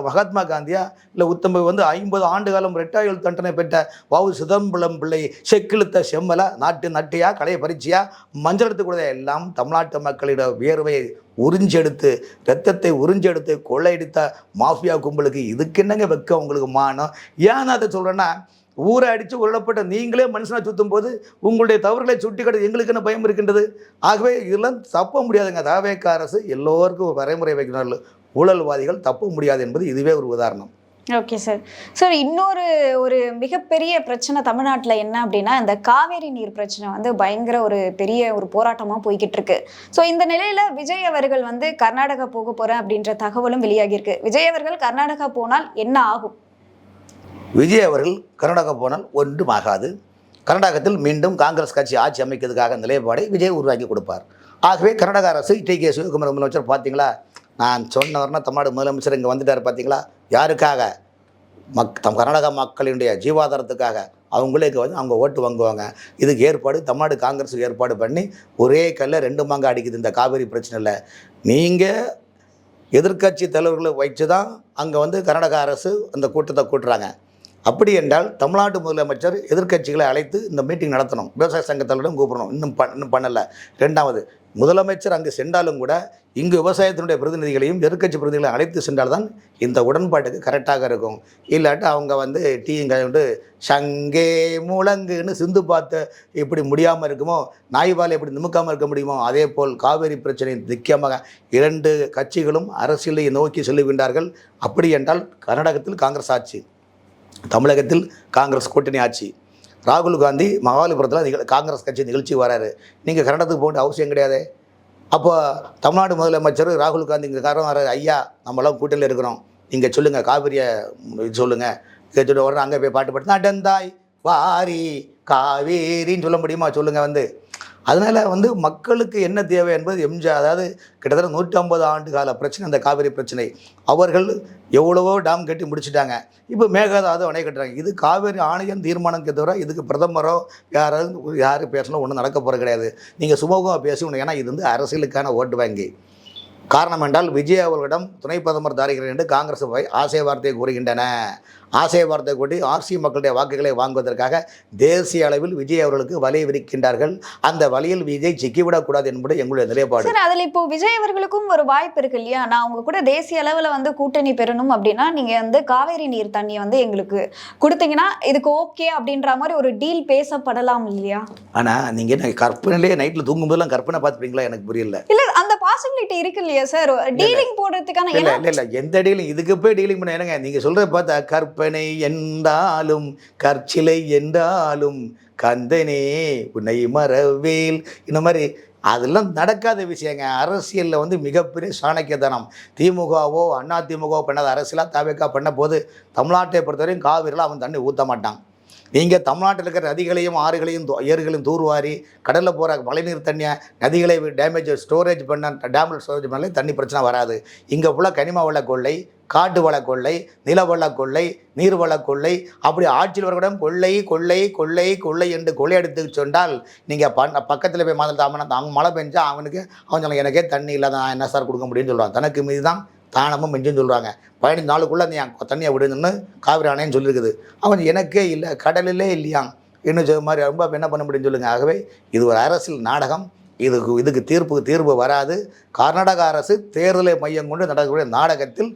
மகாத்மா காந்தியா? இல்லை 50 ஆண்டு காலம் ரெட்டாயுள் தண்டனை பெற்ற வாவு சிதம்பரம் பிள்ளை செக்கிழுத்த செம்மலை நாட்டு நட்டியா, கலையை பறிச்சியா, மஞ்சள் எடுத்து கூட எல்லாம் தமிழ்நாட்டு மக்களிட வியர்வையை உறிஞ்செடுத்து ரத்தத்தை உறிஞ்செடுத்து கொள்ளையடித்த மாஃபியா கும்பலுக்கு இதுக்கு என்னங்க வெக்கம் உங்களுக்கு மானம்? ஏன் அதை சொல்கிறேன்னா, ஊரை அடித்து உள்ளப்பட்ட நீங்களே மனுஷனாக சுற்றும் போது உங்களுடைய தவறுகளை சுட்டி காட்டு எங்களுக்கு என்ன பயம் இருக்கின்றது? ஆகவே இதெல்லாம் தப்ப முடியாதுங்க. தாவேக அரசு எல்லோருக்கும் ஒரு வரைமுறை வைக்கிறார்கள். ஊழல்வாதிகள் தப்ப முடியாது என்பது இதுவே ஒரு உதாரணம். Okay sir. சார், ஒரு மிகப்பெரிய பிரச்சனை தமிழ்நாட்டில் என்ன அப்படின்னா, இந்த காவேரி நீர் பிரச்சனை பயங்கர ஒரு பெரிய ஒரு போராட்டமாக போய்கிட்டு இருக்கு. ஸோ இந்த நிலையில் விஜய் அவர்கள் கர்நாடகா போக போகிறேன் அப்படின்ற தகவலும் வெளியாகியிருக்கு. விஜய் அவர்கள் கர்நாடகா போனால் என்ன ஆகும்? விஜய் அவர்கள் கர்நாடகா போனால் ஒன்றும் ஆகாது. கர்நாடகத்தில் மீண்டும் காங்கிரஸ் கட்சி ஆட்சி அமைக்கிறதுக்காக நிலைப்பாடை விஜய் உருவாக்கி கொடுப்பார். ஆகவே கர்நாடக அரசு டிகே சிவகுமார் முதலமைச்சர் பார்த்தீங்களா, நான் சொன்னவர்னா தமிழ்நாடு முதலமைச்சர் இங்கே வந்துட்டார் பார்த்தீங்களா? யாருக்காக? கர்நாடக மக்களினுடைய ஜீவாதாரத்துக்காக. அவங்களுக்கு அவங்க ஓட்டு வாங்குவாங்க. இதுக்கு ஏற்பாடு தமிழ்நாடு காங்கிரஸ் ஏற்பாடு பண்ணி ஒரே கல்ல 2 மாங்காய் அடிக்குது இந்த காவேரி பிரச்சனையில். நீங்கள் எதிர்க்கட்சி தலைவர்களை வச்சு தான் அங்கே கர்நாடக அரசு அந்த கூட்டத்தை கூட்டுறாங்க. அப்படி என்றால் தமிழ்நாட்டு முதலமைச்சர் எதிர்க்கட்சிகளை அழைத்து இந்த மீட்டிங் நடத்தணும், விவசாய சங்கத்தோடும் கூப்பிடணும். இன்னும் பண்ணலை. ரெண்டாவது, முதலமைச்சர் அங்கு சென்றாலும் கூட இங்கு விவசாயத்தினுடைய பிரதிநிதிகளையும் எதிர்க்கட்சி பிரதிநிதிகளையும் அழைத்து சென்றால்தான் இந்த உடன்பாட்டுக்கு கரெக்டாக இருக்கும். இல்லாட்டி அவங்க வந்து டீங்க சங்கே முழங்குன்னு சிந்து பார்த்து எப்படி முடியாமல் இருக்குமோ, நாய்வால் எப்படி நிமிக்காமல் இருக்க முடியுமோ, அதே போல் காவேரி பிரச்சனை முக்கியமாக 2 கட்சிகளும் அரசியலை நோக்கி செல்லுகின்றார்கள். அப்படி என்றால் கர்நாடகத்தில் காங்கிரஸ் ஆட்சி, தமிழகத்தில் காங்கிரஸ் கூட்டணி ஆட்சி. ராகுல் காந்தி மகாபலிபுரத்தில் காங்கிரஸ் கட்சி நிகழ்ச்சி வராரு. நீங்கள் கர்நாடகத்துக்கு போக அவசியம் கிடையாது. அப்போ தமிழ்நாடு முதலமைச்சர் ராகுல் காந்தி இங்கே காரணம் வர, ஐயா நம்மளாம் கூட்டணியில் இருக்கிறோம், நீங்கள் சொல்லுங்கள், காவிரியை சொல்லுங்கள், சொல்லிட்டு உடனே அங்கே போய் பாட்டு பாட்டு நடந்தாய் வாரி காவேரின்னு சொல்ல முடியுமா? சொல்லுங்கள். அதனால் மக்களுக்கு என்ன தேவை என்பது எம்ஜிஆர், அதாவது கிட்டத்தட்ட 150 ஆண்டு கால பிரச்சனை அந்த காவிரி பிரச்சனை. அவர்கள் எவ்வளவோ டேம் கட்டி முடிச்சுட்டாங்க. இப்போ மேகதாது அணை கட்டுறாங்க. இது காவிரி ஆணையம் தீர்மானம் தவிர இதுக்கு பிரதமரோ யாரும் பேசணும் ஒன்றும் நடக்க போகிறது கிடையாது. நீங்கள் சுமூகமாக பேசணும். ஏன்னா இது அரசியலுக்கான ஓட்டு வங்கி. காரணம் என்றால் விஜய் அவர்களிடம் துணை பிரதமர் தாரிகிறேன் என்று காங்கிரஸ் ஆசை வார்த்தையை கூறுகின்றன. ஆசை வார்த்தை கூட்டி ஆர்சி மக்களுடைய வாக்குகளை வாங்குவதற்காக தேசிய அளவில் விஜய் அவர்களுக்கு வலை விரிக்கின்றார்கள். அந்த வலையில் விஜய் சிக்கிவிடக்கூடாது என்பது எங்களுடைய நிலைப்பாடு. சார், அதில் இப்போ விஜய் அவர்களுக்கும் ஒரு வாய்ப்பு இருக்கு இல்லையா? நான் அவங்க கூட தேசிய அளவில் கூட்டணி பெறணும் அப்படின்னா நீங்கள் காவேரி நீர் தண்ணியை எங்களுக்கு கொடுத்தீங்கன்னா இதுக்கு ஓகே அப்படின்ற மாதிரி ஒரு டீல் பேசப்படலாம் இல்லையா? ஆனால் நீங்கள் கற்பனையிலே நைட்டில் தூங்கும்போதெல்லாம் கற்பனை பார்த்துப்பீங்களா? எனக்கு புரியல. இல்லை, அந்த பாசிபிலிட்டி இருக்கு இல்லையா சார்? டீலிங் போடுறதுக்கான இல்லை எந்த டீலிங், இதுக்கு போய் டீலிங் பண்ண என்னங்க நீங்கள் சொல்கிறத பார்த்தா கற்பனை என்றாலும் கற்சிலை என்றாலும் கந்தனே உன்னை மறவேல் இந்த மாதிரி அதெல்லாம் நடக்காத விஷயங்க. அரசியலில் மிகப்பெரிய சாணக்கியத்தனம். திமுகவோ அதிமுகவோ பண்ணாத அரசியலாக தவிக பண்ண போது தமிழ்நாட்டை பொறுத்தவரையும் காவிரியில் அவன் தண்ணி ஊற்ற மாட்டான். நீங்கள் தமிழ்நாட்டில் இருக்கிற நதிகளையும் ஆறுகளையும் ஏறுகளையும் தூர்வாரி கடலில் போகிற மழைநீர் தண்ணியை நதிகளை டேமேஜ் ஸ்டோரேஜ் பண்ண டேமில் ஸ்டோரேஜ் பண்ணாலே தண்ணி பிரச்சனை வராது. இங்கே ஃபுல்லாக கனிம வள கொள்ளை, காட்டு வள கொள்ளை, நில வள கொள்ளை, நீர் வள கொள்ளை, அப்படி ஆட்சியில் வரக்கூட கொள்ளை கொள்ளை கொள்ளை கொள்ளை என்று கொள்ளையடித்து சொன்னால் நீங்கள் பக்கத்தில் போய் அங்கே மழை பெஞ்சால் அவன் சொல்ல எனக்கே தண்ணி இல்லாத நான் என்ன சார் கொடுக்க முடியும்னு சொல்லுவான். தனக்கு மீது தான் தானமும் மிஞ்சுன்னு சொல்கிறாங்க. 15 நாளுக்குள்ளே நீ தண்ணியை விடுன்னு காவிரி ஆணையம் சொல்லியிருக்குது. அவன் எனக்கே இல்லை, கடலிலே இல்லையாம் இன்னும் மாதிரி ரொம்ப என்ன பண்ண முடியும்னு சொல்லுங்கள். ஆகவே இது ஒரு அரசியல் நாடகம். இதுக்கு தீர்வு வராது. கர்நாடக அரசு தேர்தலை மையம் கொண்டு நடக்கக்கூடிய நாடகத்தில்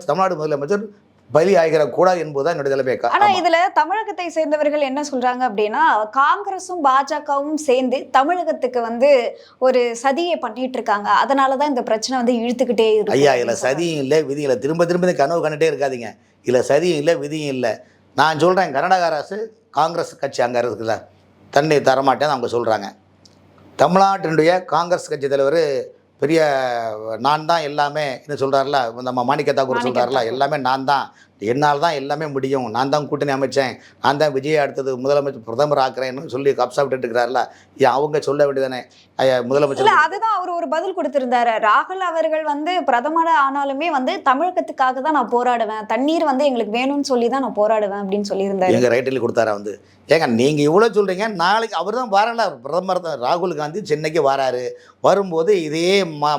தமிழ்நாடு முதலமைச்சர் பலி ஆகிடக்கூடாது என்பதுதான் என்னுடைய நிலைமை. ஆனா இதுல தமிழகத்தை சேர்ந்தவர்கள் என்ன சொல்றாங்க அப்படின்னா, காங்கிரஸும் பாஜகவும் சேர்ந்து தமிழகத்துக்கு ஒரு சதியை பண்ணிட்டு இருக்காங்க. அதனாலதான் இந்த பிரச்சனை இழுத்துக்கிட்டே இருக்கு. ஐயா, இதுல சதியும் இல்லை விதியும் இல்லை. திரும்ப கனவு கண்டுட்டே இருக்காதீங்க. இதுல சதியும் இல்லை விதியும் இல்லை. நான் சொல்றேன், கர்நாடக அரசு காங்கிரஸ் கட்சி அங்கே இருக்குல்ல, தண்ணி தரமாட்டேன்னு அவங்க சொல்றாங்க. தமிழ்நாட்டினுடைய காங்கிரஸ் கட்சி தலைவர் பெரிய நான் தான் எல்லாமே என்ன சொல்கிறார்ல, நம்ம மாணிக்க தாக்கூர் சொல்கிறார்ல, எல்லாமே நான் தான், என்னால் தான் எல்லாமே முடியும், நான் தான் கூட்டணி அமைச்சேன், நான் தான் விஜய் அடுத்தது முதலமைச்சர் பிரதமர் ஆக்குறேன்னு சொல்லி கப்சா விட்டுட்டு இருக்கிறார்ல, அவங்க சொல்ல வேண்டியதானே முதலமைச்சர்? அதுதான் அவர் ஒரு பதில் கொடுத்திருந்தாரு. ராகுல் அவர்கள் பிரதமர் ஆனாலுமே தமிழகத்துக்காக தான் நான் போராடுவேன், தண்ணீர் எங்களுக்கு வேணும்னு சொல்லி தான் நான் போராடுவேன் அப்படின்னு சொல்லியிருந்தாரு. எங்கள் ரைட்டில் கொடுத்தாரா ஏங்க நீங்கள் இவ்வளோ சொல்கிறீங்க, நாளைக்கு அவர் தான் வரல, பிரதமர் தான் ராகுல் காந்தி சென்னைக்கு வராரு. வரும்போது இதே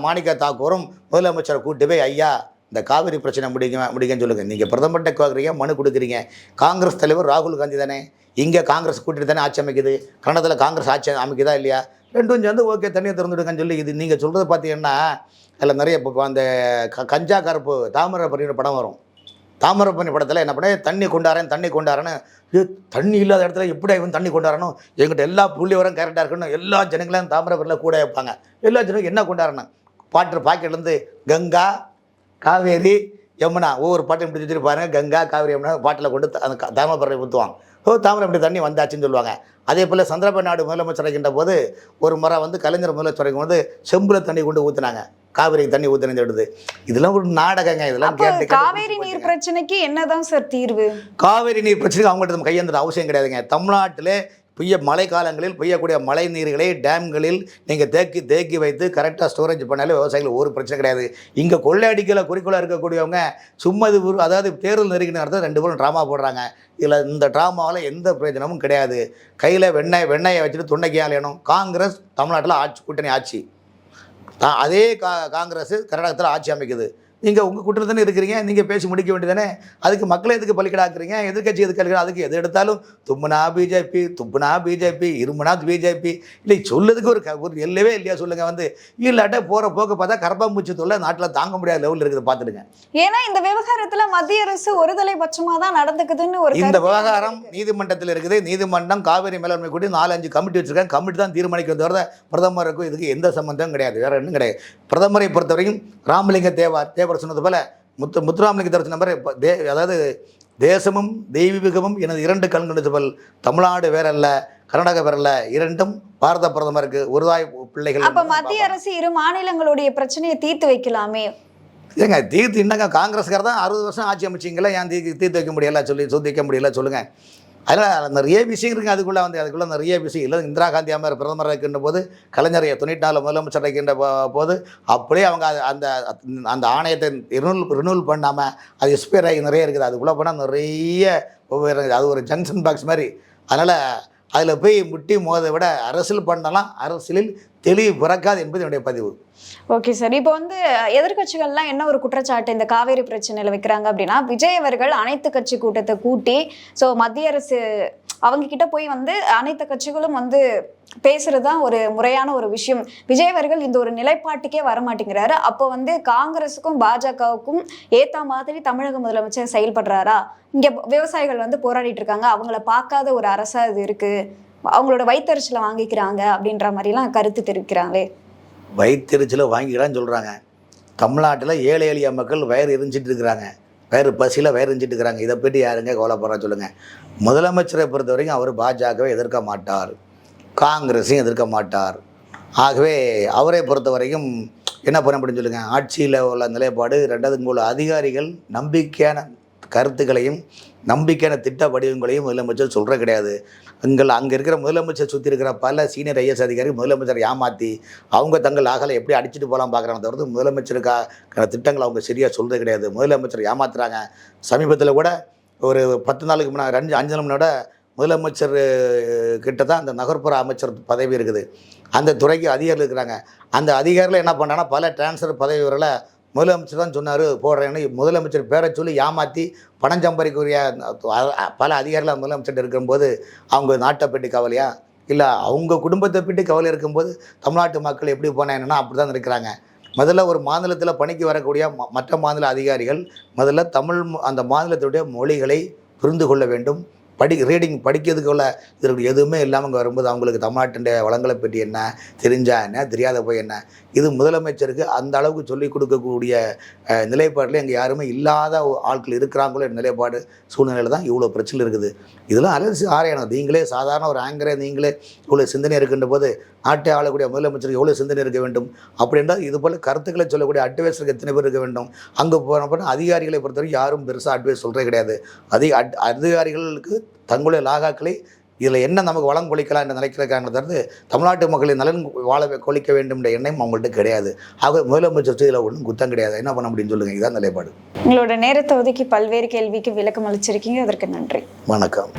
மாணிக்க தாக்கூரும் முதலமைச்சரை கூட்டு போய் ஐயா இந்த காவிரி பிரச்சனை முடிக்கன்னு சொல்லுங்கள். நீங்கள் பிரதமர்கிட்ட கேட்குறீங்க, மனு கொடுக்குறீங்க. காங்கிரஸ் தலைவர் ராகுல் காந்தி தானே, இங்கே காங்கிரஸ் கூட்டிட்டு தானே ஆட்சி அமைக்குது, கன்னடத்தில் காங்கிரஸ் ஆட்சி அமைக்குதா இல்லையா? ரெண்டும் சேர்ந்து ஓகே தண்ணியை திறந்துடுங்கன்னு சொல்லி இது நீங்கள் சொல்கிறது பார்த்தீங்கன்னா அதில் நிறைய இப்போ அந்த கஞ்சா கருப்பு தாமிரபரணியோட படம் வரும். தாமிரபரணி படத்தில் என்ன பண்ண, தண்ணி கொண்டாரன்னு தண்ணி இல்லாத இடத்துல எப்படி இவன் தண்ணி கொண்டாடணும், எங்கிட்ட எல்லா புள்ளி வரும் கரெக்டாக இருக்கணும், எல்லா ஜனங்களையும் தாமிரபரணியில் கூட வைப்பாங்க, எல்லா ஜனங்களும் என்ன கொண்டாடணும், பாக்கெட்லேருந்து கங்கா காவேரி யமுனா ஒவ்வொரு பாட்டையும் இப்படி வச்சுட்டு பாருங்க, கங்கா காவேரி யமுனா பாட்டில் கொண்டு அந்த தாமிரபரணி ஊற்றுவாங்க. தாமிரபரணி தண்ணி வந்தாச்சுன்னு சொல்லுவாங்க. அதே போல் சந்திரபாபு நாயுடு முதலமைச்சர் இருக்கின்ற போது ஒரு முறை கலைஞர் முதலமைச்சர் இருக்கும் போது செம்புல தண்ணி கொண்டு ஊற்றுனாங்க, காவிரி தண்ணி ஊற்றுனது எடுத்து. இதெல்லாம் ஒரு நாடகங்க. இதெல்லாம் காவேரி நீர் பிரச்சனைக்கு என்னதான் சார் தீர்வு? காவேரி நீர் பிரச்சனைக்கு அவங்கள்ட்ட நம்ம கையெழுந்த அவசியம் கிடையாதுங்க. தமிழ்நாட்டில் மழை காலங்களில் பெய்யக்கூடிய மழை நீர்களை டேம்களில் நீங்கள் தேக்கி வைத்து கரெக்டாக ஸ்டோரேஜ் பண்ணாலே விவசாயிகள் ஒரு பிரச்சனை கிடையாது. இங்கே கொள்ளையடிக்கல குறிக்கோளாக இருக்கக்கூடியவங்க சும்மா அதாவது தேர்தல் நெருங்கின நேரத்தில் 2 பேரும் ட்ராமா போடுறாங்க. இதில் இந்த ட்ராமாவில் எந்த பிரயோஜனமும் கிடையாது. கையில் வெண்ணெயை வச்சுட்டு துண்டைக்கு ஆலையணும். காங்கிரஸ் தமிழ்நாட்டில் கூட்டணி ஆட்சி, அதே காங்கிரஸ் கர்நாடகத்தில் ஆட்சி அமைக்குது. நீங்கள் உங்கள் கூட்டத்தில் தானே இருக்கிறீங்க, நீங்கள் பேசி முடிக்க வேண்டியதானே. அதுக்கு மக்களை எதுக்கு பலிக்கடாக்குறீங்க? எதிர்க்கட்சி எதுக்கு? அதுக்கு எது எடுத்தாலும் துப்புனா பிஜேபி, துப்புனா பிஜேபி, இருமுனா பிஜேபி. இல்லை சொல்லுறதுக்கு ஒரு எல்லவே இல்லையா சொல்லுங்கள். வந்து இல்லாட்ட போகிற போக்க பார்த்தா கரப்பாம்பூச்சி தொல்லை நாட்டில் தாங்க முடியாத லெவலில் இருக்குது பார்த்துடுங்க. ஏன்னா இந்த விவகாரத்தில் மத்திய அரசு ஒருதலை பட்சமாக தான் நடந்துக்குதுன்னு ஒரு இந்த விவகாரம் நீதிமன்றத்தில் இருக்குது. நீதிமன்றம் காவிரி மேலாண்மை கூட்டி 4-5 கமிட்டி வச்சுருக்காங்க. கமிட்டி தான் தீர்மானிக்கிறது தவிர பிரதமருக்கும் இதுக்கு எந்த சம்பந்தமும் கிடையாது, வேறு ஒன்றும் கிடையாது. பிரதமரை பொறுத்தவரைக்கும் ராமலிங்க தேவர் சொன்னது போல முத்துராமலிங்க தேவர் சொன்ன மாதிரி அதாவது தேசமும் தெய்வீகமும் எனது 2 கண்கள் போல் தமிழ்நாடு வேறல்ல, கர்நாடகா வேறல்ல, 2ம் பாரத பிரதமருக்கு ஒருதாய் பிள்ளைகள். அப்போ மத்திய அரசு 2 மாநிலங்களுடைய பிரச்சனையை தீர்த்து வைக்கலாமே. ஏங்க தீர்த்து என்னங்க, காங்கிரஸ்கார தான் 60 வருஷம் ஆட்சி அமைச்சிங்களா, ஏன் தீர்த்து வைக்க முடியல வைக்க முடியல சொல்லுங்கள். அதனால் நிறைய விஷயம் இருக்குது அதுக்குள்ளே நிறைய விஷயம் இல்லை. இந்திரா காந்தி அம்மையார் பிரதமராக இருக்கின்ற போது, கலைஞர் 94 முதலமைச்சர் இருக்கின்ற போது அப்படியே அவங்க அந்த ஆணையத்தை ரினூவல் பண்ணாமல் அது எக்ஸ்பயர் ஆகி நிறைய இருக்குது. அதுக்குள்ளே போனால் நிறைய அது ஒரு ஜங்ஷன் பாக்ஸ் மாதிரி. அதனால் அதில் போய் முட்டி மோதை விட அரசியல் பண்ணலாம், அரசியலில் தெளிவு பிறக்காது என்பது என்னுடைய பதிவு. ஓகே சார், இப்போ வந்து எதிர்கட்சிகள்லாம் என்ன ஒரு குற்றச்சாட்டு இந்த காவேரி பிரச்சனையில் வைக்கிறாங்க அப்படின்னா, விஜய் அவர்கள் அனைத்து கட்சி கூட்டத்தை கூட்டி ஸோ மத்திய அரசு அவங்க கிட்ட போய் வந்து அனைத்து கட்சிகளும் வந்து பேசுறது தான் ஒரு முறையான ஒரு விஷயம். விஜய் அவர்கள் இந்த ஒரு நிலைப்பாட்டுக்கே வரமாட்டேங்கிறாரு. அப்போ வந்து காங்கிரஸுக்கும் பாஜகவுக்கும் ஏற்ற மாதிரி தமிழக முதலமைச்சர் செயல்படுறாரா? இங்கே விவசாயிகள் வந்து போராடிட்டு இருக்காங்க, அவங்கள பார்க்காத ஒரு அரசா இது இருக்கு, அவங்களோட வயிற்றறிச்சலை வாங்கிக்கிறாங்க அப்படின்ற மாதிரிலாம் கருத்து தெரிவிக்கிறாங்களே. வயிற்றறிச்சலை வாங்கிக்கிறான்னு சொல்கிறாங்க. தமிழ்நாட்டில் ஏழை எளிய மக்கள் வயிறு எரிஞ்சிட்டு இருக்கிறாங்க, பசியில் வயிறு எரிஞ்சிட்டு இருக்கிறாங்க. இதை பற்றி யாருங்க கவலைப்படுறா சொல்லுங்கள். முதலமைச்சரை பொறுத்த வரைக்கும் அவர் பாஜகவை எதிர்க்க மாட்டார், காங்கிரஸையும் எதிர்க்க மாட்டார். ஆகவே அவரை பொறுத்த வரைக்கும் என்ன பண்ண முடியும் சொல்லுங்கள். ஆட்சியில் உள்ள நிலைப்பாடு, 2வது இங்கே உள்ள அதிகாரிகள் நம்பிக்கையான கருத்துக்களையும் நம்பிக்கையான திட்ட வடிவங்களையும் முதலமைச்சர் சொல்கிற கிடையாது. அங்கே இருக்கிற முதலமைச்சர் சுற்றி இருக்கிற பல சீனியர் ஐஎஸ் அதிகாரிகள் முதலமைச்சரை ஏமாற்றி அவங்க தங்கள் ஆகலை எப்படி அடிச்சுட்டு போகலாம் பார்க்குறாங்க தவிர முதலமைச்சருக்கான திட்டங்கள் அவங்க சரியாக சொல்கிறது கிடையாது. முதலமைச்சர் ஏமாத்துறாங்க. சமீபத்தில் கூட ஒரு 10 நாளுக்கு முன்னாடி 5 நாள் முன்னாடி முதலமைச்சர் கிட்ட தான் அந்த நகர்ப்புற அமைச்சர் பதவி இருக்குது. அந்த துறைக்கு அதிகாரிகள் இருக்கிறாங்க. அந்த அதிகாரிகள் என்ன பண்ணாங்கன்னா பல டிரான்ஸ்ஃபர் பதவி வரல முதலமைச்சர் தான் சொன்னார் போடுறேன்னு முதலமைச்சர் பேரை சொல்லி ஏமாற்றி பணம் சம்பாதிக்கக்கூடிய பல அதிகாரிகள் முதலமைச்சர் இருக்கும்போது அவங்க நாட்டை பற்றி கவலையா இல்லை அவங்க குடும்பத்தை பற்றி கவலை இருக்கும்போது தமிழ்நாட்டு மக்கள் எப்படி போனால் என்னென்னா அப்படி தான் இருக்கிறாங்க. முதல்ல ஒரு மாநிலத்தில் பணிக்கு வரக்கூடிய மற்ற மாநில அதிகாரிகள் முதல்ல அந்த மாநிலத்துடைய மொழிகளை புரிந்து கொள்ள வேண்டும். ரீடிங் படிக்கிறதுக்குள்ள இதற்கு எதுவுமே இல்லாமல் அங்கே வரும்போது அவங்களுக்கு தமிழ்நாட்டுடைய வளங்களை பற்றி என்ன தெரிஞ்சா என்ன தெரியாத போய் என்ன, இது முதலமைச்சருக்கு அந்த அளவுக்கு சொல்லிக் கொடுக்கக்கூடிய நிலைப்பாட்டில் எங்கே யாருமே இல்லாத ஆட்கள் இருக்கிறாங்களோ நிலைப்பாடு சூழ்நிலையில் தான் இவ்வளோ பிரச்சனை இருக்குது. இதெல்லாம் அலசி ஆராயணும். நீங்களே சாதாரண ஒரு ஆங்கரே நீங்களே இவ்வளோ சிந்தனை இருக்கின்ற போது நாட்டை ஆளக்கூடிய முதலமைச்சருக்கு எவ்வளோ சிந்தனை இருக்க வேண்டும். அப்படின்றால் இது போல் கருத்துக்களை சொல்லக்கூடிய அட்வைஸருக்கு எத்தனை பேர் இருக்க வேண்டும். அங்கே போன அதிகாரிகளை பொறுத்தவரைக்கும் யாரும் பெருசாக அட்வைஸ் சொல்கிறே கிடையாது. அதிகாரிகளுக்கு தங்களுடைய லாகாக்களை இதில் என்ன நமக்கு வளம் கொளிக்கலாம் என்று நினைக்கிறக்கான தவிர்த்து தமிழ்நாட்டு மக்களின் நலன் வாழ கொளிக்க வேண்டும் என்ற எண்ணம் அவங்கள்ட்ட கிடையாது. ஆக முதலமைச்சர் இதில் ஒன்றும் குத்தம் கிடையாது. என்ன பண்ண முடியும்னு சொல்லுங்கள். இதுதான் நிலைப்பாடு. உங்களோட நேரத்தை ஒதுக்கி பல்வேறு கேள்விக்கு விளக்கம் அளிச்சிருக்கீங்க, அதற்கு நன்றி. வணக்கம்.